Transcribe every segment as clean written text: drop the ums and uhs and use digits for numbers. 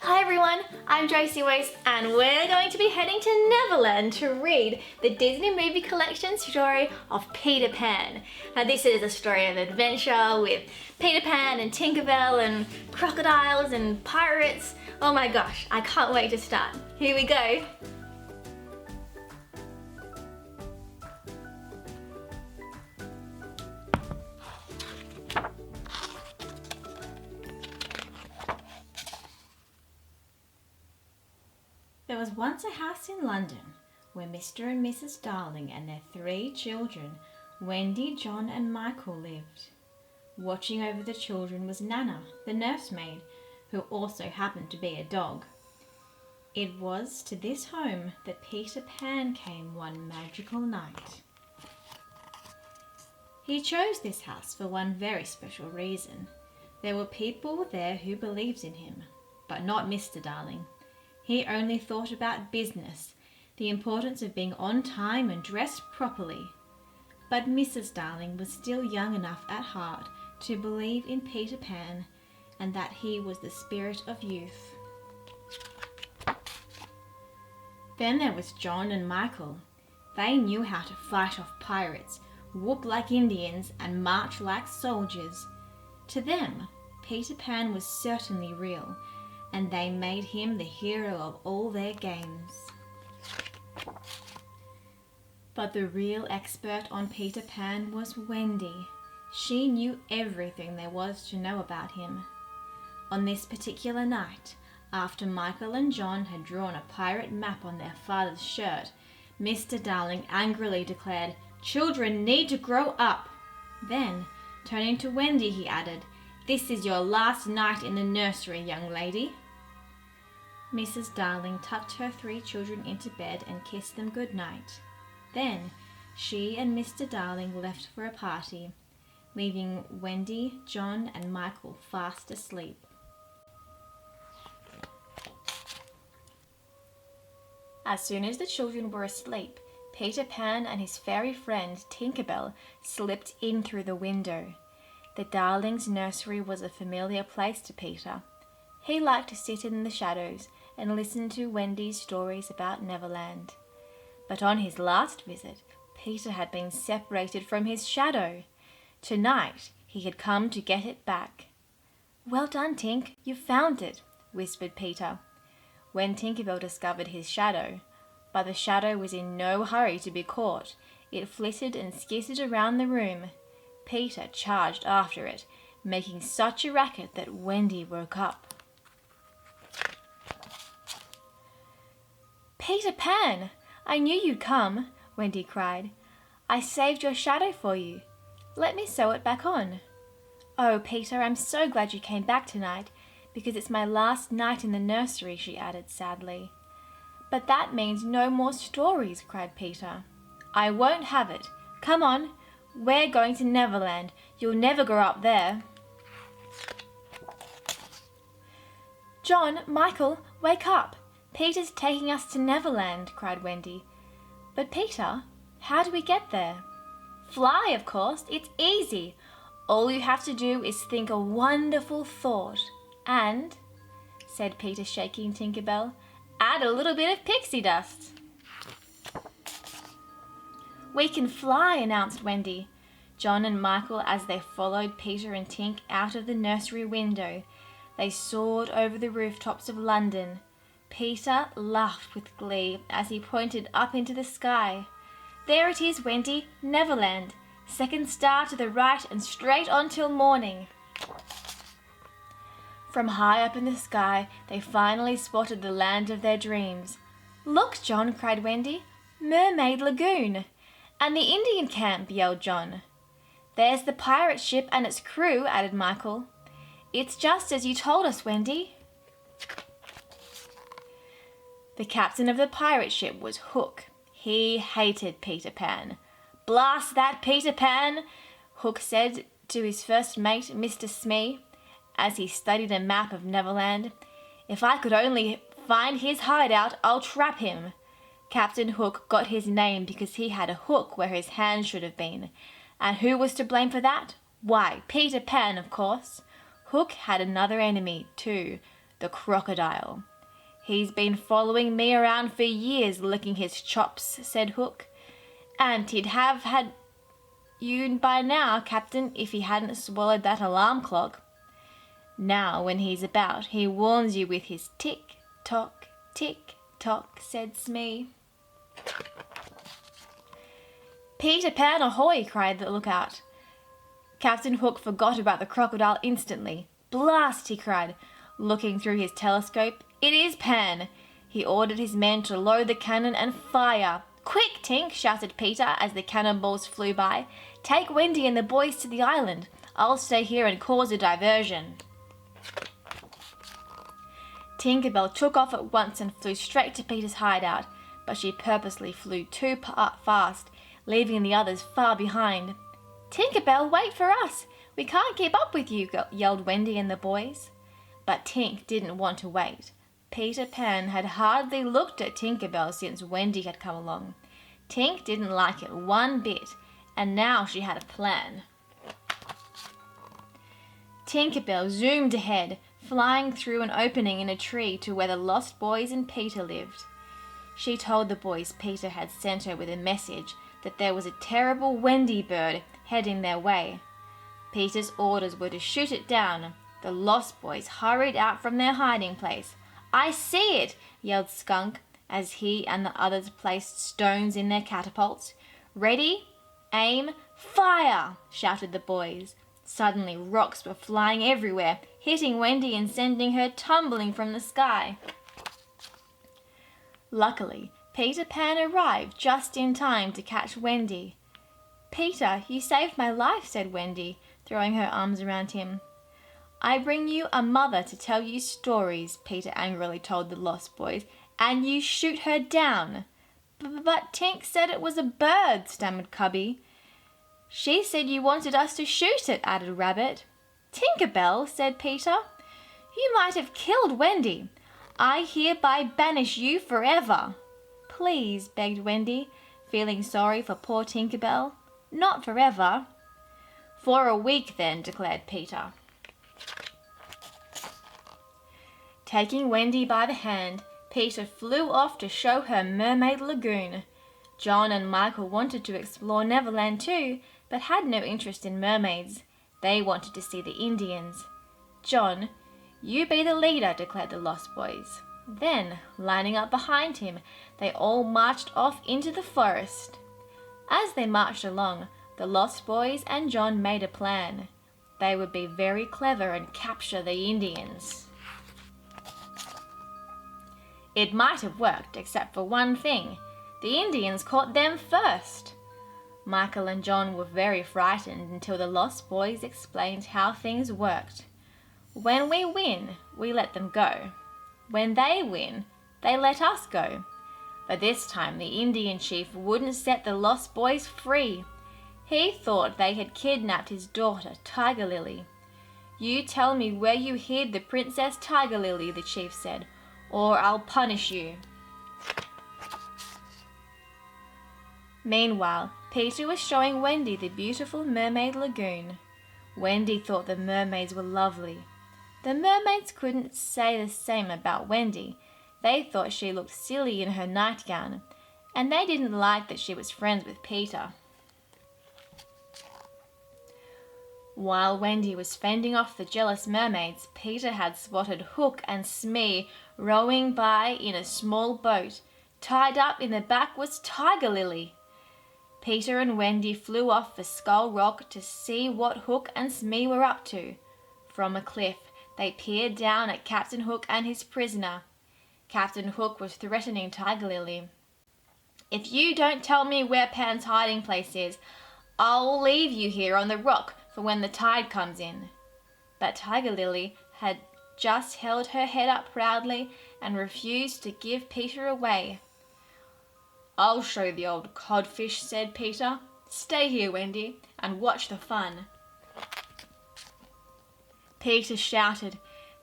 Hi everyone, I'm JosieWose and we're going to be heading to Neverland to read the Disney movie collection story of Peter Pan. Now this is a story of adventure with Peter Pan and Tinkerbell and crocodiles and pirates. Oh my gosh, I can't wait to start. Here we go. There was once a house in London where Mr. and Mrs. Darling and their 3 children, Wendy, John and Michael, lived. Watching over the children was Nana, the nursemaid, who also happened to be a dog. It was to this home that Peter Pan came one magical night. He chose this house for one very special reason. There were people there who believed in him, but not Mr. Darling. He only thought about business, the importance of being on time and dressed properly. But Mrs. Darling was still young enough at heart to believe in Peter Pan and that he was the spirit of youth. Then there was John and Michael. They knew how to fight off pirates, whoop like Indians, and march like soldiers. To them, Peter Pan was certainly real, and they made him the hero of all their games. But the real expert on Peter Pan was Wendy. She knew everything there was to know about him. On this particular night, after Michael and John had drawn a pirate map on their father's shirt, Mr. Darling angrily declared, "Children need to grow up." Then, turning to Wendy, he added, "This is your last night in the nursery, young lady." Mrs. Darling tucked her 3 children into bed and kissed them good night. Then she and Mr. Darling left for a party, leaving Wendy, John and Michael fast asleep. As soon as the children were asleep, Peter Pan and his fairy friend Tinkerbell slipped in through the window. The Darlings' nursery was a familiar place to Peter. He liked to sit in the shadows and listen to Wendy's stories about Neverland. But on his last visit, Peter had been separated from his shadow. Tonight, he had come to get it back. "Well done, Tink, you found it," whispered Peter. When Tinkerbell discovered his shadow, but the shadow was in no hurry to be caught, it flitted and skittered around the room. Peter charged after it, making such a racket that Wendy woke up. "Peter Pan, I knew you'd come," Wendy cried. "I saved your shadow for you. Let me sew it back on." "Oh, Peter, I'm so glad you came back tonight, because it's my last night in the nursery," she added sadly. "But that means no more stories," cried Peter. "I won't have it. Come on, we're going to Neverland. You'll never grow up there." "John, Michael, wake up. Peter's taking us to Neverland," cried Wendy. "But Peter, how do we get there?" "Fly, of course. It's easy. All you have to do is think a wonderful thought and," said Peter, shaking Tinkerbell, "add a little bit of pixie dust." "We can fly," announced Wendy. John and Michael, as they followed Peter and Tink out of the nursery window, they soared over the rooftops of London. Peter laughed with glee as he pointed up into the sky. "There it is, Wendy, Neverland. 2nd star to the right and straight on till morning." From high up in the sky, they finally spotted the land of their dreams. "Look, John," cried Wendy. "Mermaid Lagoon." "And the Indian camp," yelled John. "There's the pirate ship and its crew," added Michael. "It's just as you told us, Wendy." The captain of the pirate ship was Hook. He hated Peter Pan. "Blast that Peter Pan," Hook said to his first mate, Mr. Smee, as he studied a map of Neverland. "If I could only find his hideout, I'll trap him." Captain Hook got his name because he had a hook where his hand should have been. And who was to blame for that? Why, Peter Pan, of course. Hook had another enemy, too, the crocodile. He's been following me around for years, licking his chops, said Hook. And he'd have had you by now, Captain, if he hadn't swallowed that alarm clock. Now, when he's about, he warns you with his tick-tock, tick-tock, said Smee. Peter Pan ahoy, cried the lookout. Captain Hook forgot about the crocodile instantly. Blast, he cried, looking through his telescope. It is Pan. He ordered his men to load the cannon and fire. Quick, Tink, shouted Peter as the cannonballs flew by. Take Wendy and the boys to the island. I'll stay here and cause a diversion. Tinkerbell took off at once and flew straight to Peter's hideout, but she purposely flew too fast, leaving the others far behind. Tinkerbell, wait for us! We can't keep up with you, yelled Wendy and the boys. But Tink didn't want to wait. Peter Pan had hardly looked at Tinkerbell since Wendy had come along. Tink didn't like it one bit, and now she had a plan. Tinkerbell zoomed ahead, flying through an opening in a tree to where the Lost Boys and Peter lived. She told the boys Peter had sent her with a message that there was a terrible Wendy bird heading their way. Peter's orders were to shoot it down. The Lost Boys hurried out from their hiding place. I see it, yelled Skunk as he and the others placed stones in their catapults. Ready, aim, fire, shouted the boys. Suddenly rocks were flying everywhere, hitting Wendy and sending her tumbling from the sky. Luckily, Peter Pan arrived just in time to catch Wendy. Peter, you saved my life, said Wendy, throwing her arms around him. I bring you a mother to tell you stories, Peter angrily told the Lost Boys, and you shoot her down. But Tink said it was a bird, stammered Cubby. She said you wanted us to shoot it, added Rabbit. Tinkerbell, said Peter, you might have killed Wendy. I hereby banish you forever. Please, begged Wendy, feeling sorry for poor Tinkerbell. Not forever. For a week, then, declared Peter. Taking Wendy by the hand, Peter flew off to show her Mermaid Lagoon. John and Michael wanted to explore Neverland too, but had no interest in mermaids. They wanted to see the Indians. John, you be the leader, declared the Lost Boys. Then, lining up behind him, they all marched off into the forest. As they marched along, the Lost Boys and John made a plan. They would be very clever and capture the Indians. It might have worked, except for one thing. The Indians caught them first. Michael and John were very frightened until the Lost Boys explained how things worked. When we win, we let them go. When they win, they let us go. But this time the Indian chief wouldn't set the Lost Boys free. He thought they had kidnapped his daughter, Tiger Lily. You tell me where you hid the Princess Tiger Lily, the chief said, or I'll punish you. Meanwhile, Peter was showing Wendy the beautiful Mermaid Lagoon. Wendy thought the mermaids were lovely. The mermaids couldn't say the same about Wendy. They thought she looked silly in her nightgown, and they didn't like that she was friends with Peter. While Wendy was fending off the jealous mermaids, Peter had spotted Hook and Smee rowing by in a small boat. Tied up in the back was Tiger Lily. Peter and Wendy flew off for Skull Rock to see what Hook and Smee were up to. From a cliff, they peered down at Captain Hook and his prisoner. Captain Hook was threatening Tiger Lily. If you don't tell me where Pan's hiding place is, I'll leave you here on the rock for when the tide comes in. But Tiger Lily had just held her head up proudly and refused to give Peter away. I'll show the old codfish, said Peter. Stay here, Wendy, and watch the fun. Peter shouted,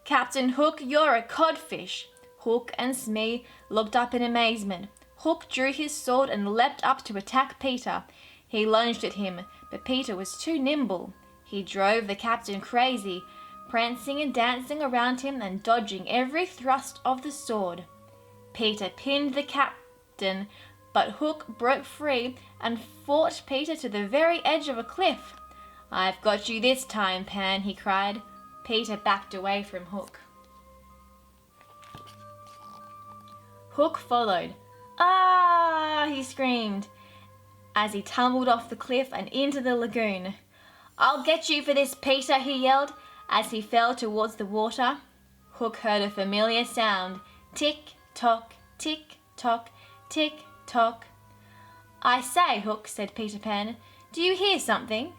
Captain Hook, you're a codfish. Hook and Smee looked up in amazement. Hook drew his sword and leapt up to attack Peter. He lunged at him, but Peter was too nimble. He drove the captain crazy, prancing and dancing around him and dodging every thrust of the sword. Peter pinned the captain, but Hook broke free and fought Peter to the very edge of a cliff. "I've got you this time, Pan," he cried. Peter backed away from Hook. Hook followed. "Ah!" he screamed as he tumbled off the cliff and into the lagoon. "I'll get you for this, Peter," he yelled as he fell towards the water. Hook heard a familiar sound. Tick tock, tick tock, tick tock. "I say, Hook," said Peter Pan, "do you hear something?"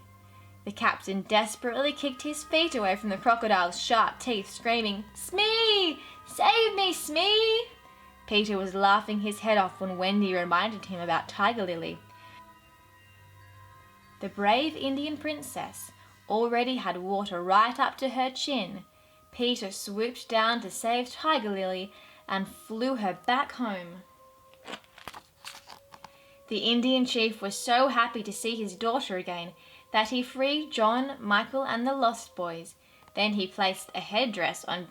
The captain desperately kicked his feet away from the crocodile's sharp teeth, screaming, "Smee! Save me, Smee!" Peter was laughing his head off when Wendy reminded him about Tiger Lily. The brave Indian princess already had water right up to her chin. Peter swooped down to save Tiger Lily and flew her back home. The Indian chief was so happy to see his daughter again that he freed John, Michael, and the Lost Boys. Then he placed a headdress of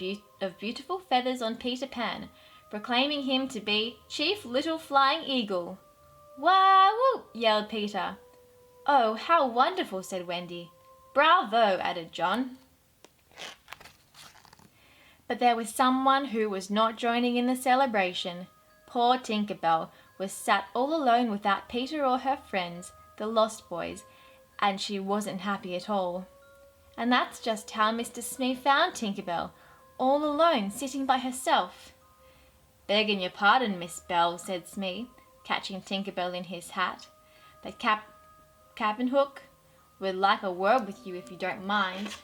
beautiful feathers on Peter Pan, proclaiming him to be Chief Little Flying Eagle. "Wah-whoop!" yelled Peter. "Oh, how wonderful," said Wendy. "Bravo," added John. But there was someone who was not joining in the celebration. Poor Tinker Bell was sat all alone without Peter or her friends, the Lost Boys, and she wasn't happy at all. And that's just how Mr. Smee found Tinker Bell, all alone, sitting by herself. "Begging your pardon, Miss Bell," said Smee, catching Tinker Bell in his hat, "but Captain Hook would like a word with you if you don't mind."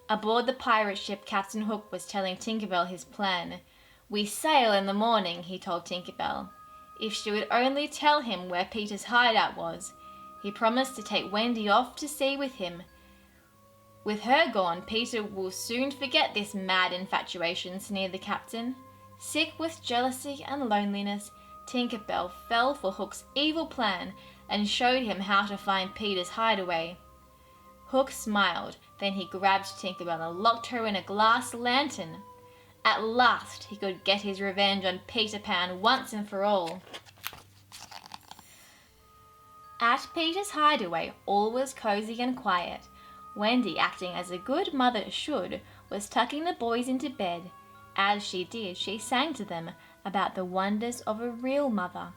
Aboard the pirate ship, Captain Hook was telling Tinker Bell his plan. "We sail in the morning," he told Tinker Bell. If she would only tell him where Peter's hideout was. He promised to take Wendy off to sea with him. "With her gone, Peter will soon forget this mad infatuation," sneered the captain. Sick with jealousy and loneliness, Tinker Bell fell for Hook's evil plan and showed him how to find Peter's hideaway. Hook smiled, then he grabbed Tinker Bell and locked her in a glass lantern. At last he could get his revenge on Peter Pan once and for all. At Peter's hideaway, all was cozy and quiet. Wendy, acting as a good mother should, was tucking the boys into bed. As she did, she sang to them about the wonders of a real mother.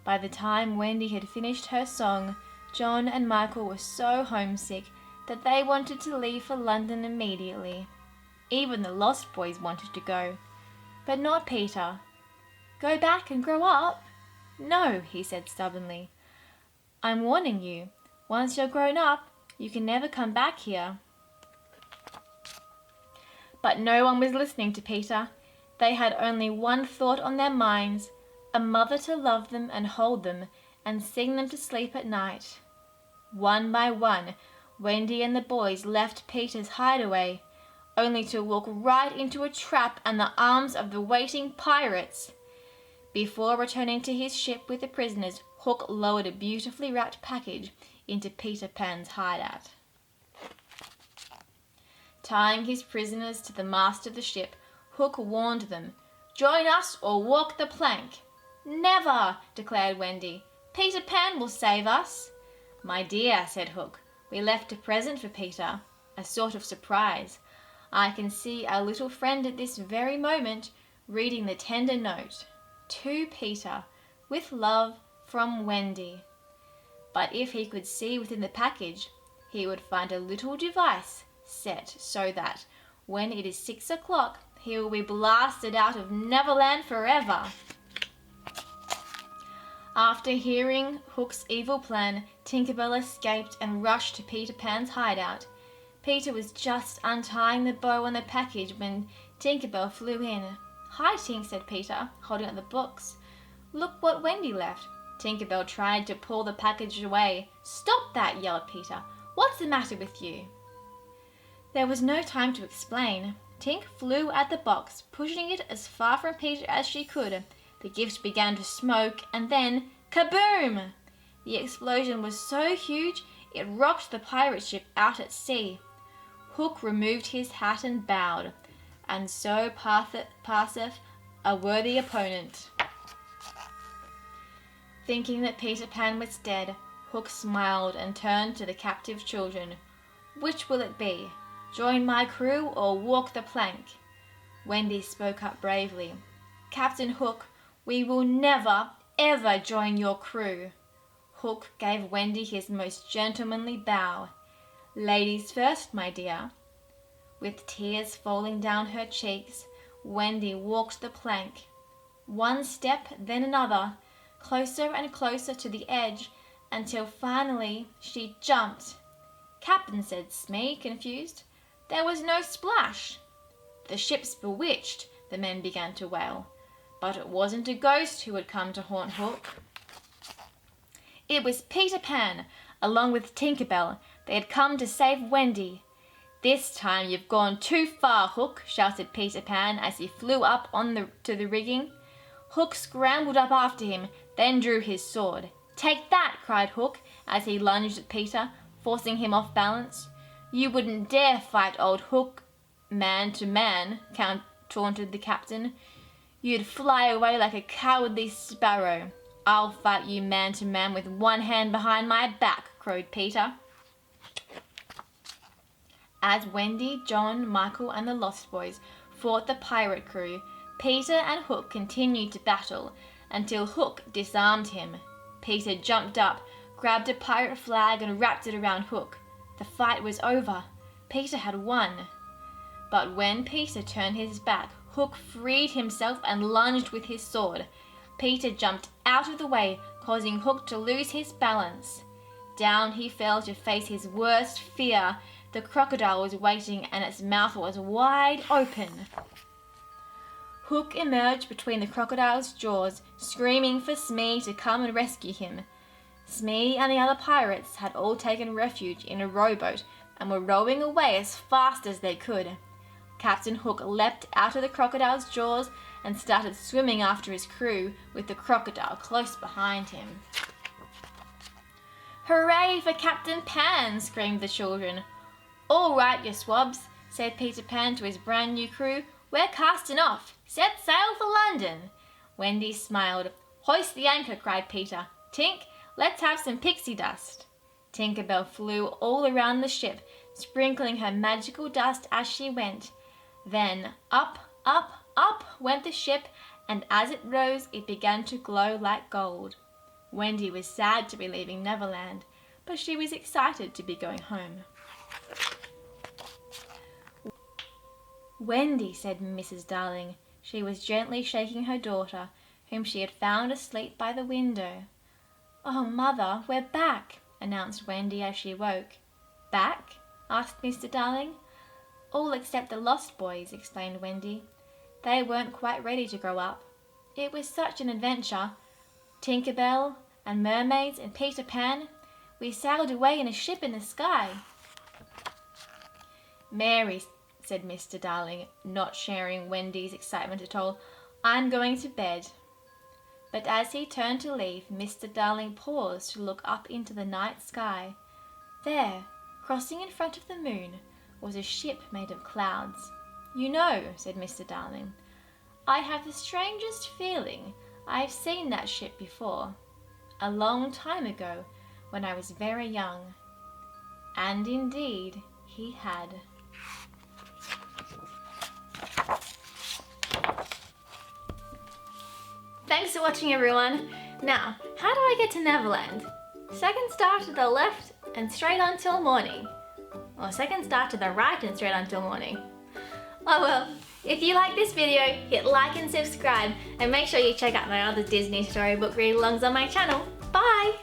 By the time Wendy had finished her song, John and Michael were so homesick that they wanted to leave for London immediately. Even the Lost Boys wanted to go, but not Peter. "Go back and grow up?" "No," he said stubbornly. "I'm warning you, once you're grown up, you can never come back here." But no one was listening to Peter. They had only one thought on their minds, a mother to love them and hold them and sing them to sleep at night. One by one, Wendy and the boys left Peter's hideaway, only to walk right into a trap and the arms of the waiting pirates. Before returning to his ship with the prisoners, Hook lowered a beautifully wrapped package into Peter Pan's hideout. Tying his prisoners to the mast of the ship, Hook warned them, "Join us or walk the plank." "Never," declared Wendy. "Peter Pan will save us." "My dear," said Hook, "we left a present for Peter, a sort of surprise. I can see our little friend at this very moment reading the tender note. To Peter, with love, from Wendy." But if he could see within the package, he would find a little device set so that, when it is 6 o'clock, he will be blasted out of Neverland forever. After hearing Hook's evil plan, Tinker Bell escaped and rushed to Peter Pan's hideout. Peter was just untying the bow on the package when Tinker Bell flew in. "Hi, Tink," said Peter, holding up the box. "Look what Wendy left." Tinker Bell tried to pull the package away. "Stop that!" yelled Peter. "What's the matter with you?" There was no time to explain. Tink flew at the box, pushing it as far from Peter as she could. The gift began to smoke, and then, kaboom! The explosion was so huge it rocked the pirate ship out at sea. Hook removed his hat and bowed, and so passeth a worthy opponent. Thinking that Peter Pan was dead, Hook smiled and turned to the captive children. Which will it be? Join my crew or walk the plank? Wendy spoke up bravely. Captain Hook, we will never, ever join your crew. Hook gave Wendy his most gentlemanly bow. Ladies first, my dear. With tears falling down her cheeks, Wendy walked the plank. One step, then another, closer and closer to the edge, until finally she jumped. Captain, said Smee, confused. There was no splash. The ship's bewitched, the men began to wail. But it wasn't a ghost who had come to haunt Hook. It was Peter Pan, along with Tinker Bell. They had come to save Wendy. This time you've gone too far, Hook, shouted Peter Pan as he flew up to the rigging. Hook scrambled up after him, then drew his sword. Take that, cried Hook as he lunged at Peter, forcing him off balance. You wouldn't dare fight old Hook man to man, taunted the captain. You'd fly away like a cowardly sparrow. I'll fight you man to man with one hand behind my back, crowed Peter. As Wendy, John, Michael and the Lost Boys fought the pirate crew, Peter and Hook continued to battle until Hook disarmed him. Peter jumped up, grabbed a pirate flag and wrapped it around Hook. The fight was over. Peter had won. But when Peter turned his back, Hook freed himself and lunged with his sword. Peter jumped out of the way, causing Hook to lose his balance. Down he fell to face his worst fear. The crocodile was waiting and its mouth was wide open. Hook emerged between the crocodile's jaws, screaming for Smee to come and rescue him. Smee and the other pirates had all taken refuge in a rowboat and were rowing away as fast as they could. Captain Hook leapt out of the crocodile's jaws and started swimming after his crew, with the crocodile close behind him. Hooray for Captain Pan, screamed the children. All right, you swabs, said Peter Pan to his brand new crew. We're casting off. Set sail for London. Wendy smiled. Hoist the anchor, cried Peter. Tink, let's have some pixie dust. Tinker Bell flew all around the ship, sprinkling her magical dust as she went. Then up, up, up went the ship, and as it rose, it began to glow like gold. Wendy was sad to be leaving Neverland, but she was excited to be going home. Wendy, said Mrs. Darling. She was gently shaking her daughter, whom she had found asleep by the window. Oh, Mother, we're back, announced Wendy as she woke. Back? Asked Mr. Darling. All except the Lost Boys, explained Wendy. They weren't quite ready to grow up. It was such an adventure. Tinker Bell and mermaids and Peter Pan. We sailed away in a ship in the sky. Mary, said Mr. Darling, not sharing Wendy's excitement at all, I'm going to bed. But as he turned to leave, Mr. Darling paused to look up into the night sky. There, crossing in front of the moon, was a ship made of clouds. You know, said Mr. Darling, I have the strangest feeling I've seen that ship before. A long time ago, when I was very young. And indeed, he had. Thanks for watching, everyone. Now, how do I get to Neverland? Second star to the left and straight on till morning. Or second star to the right and straight on till morning. Oh well, if you like this video, hit like and subscribe, and make sure you check out my other Disney storybook read-alongs on my channel. Bye!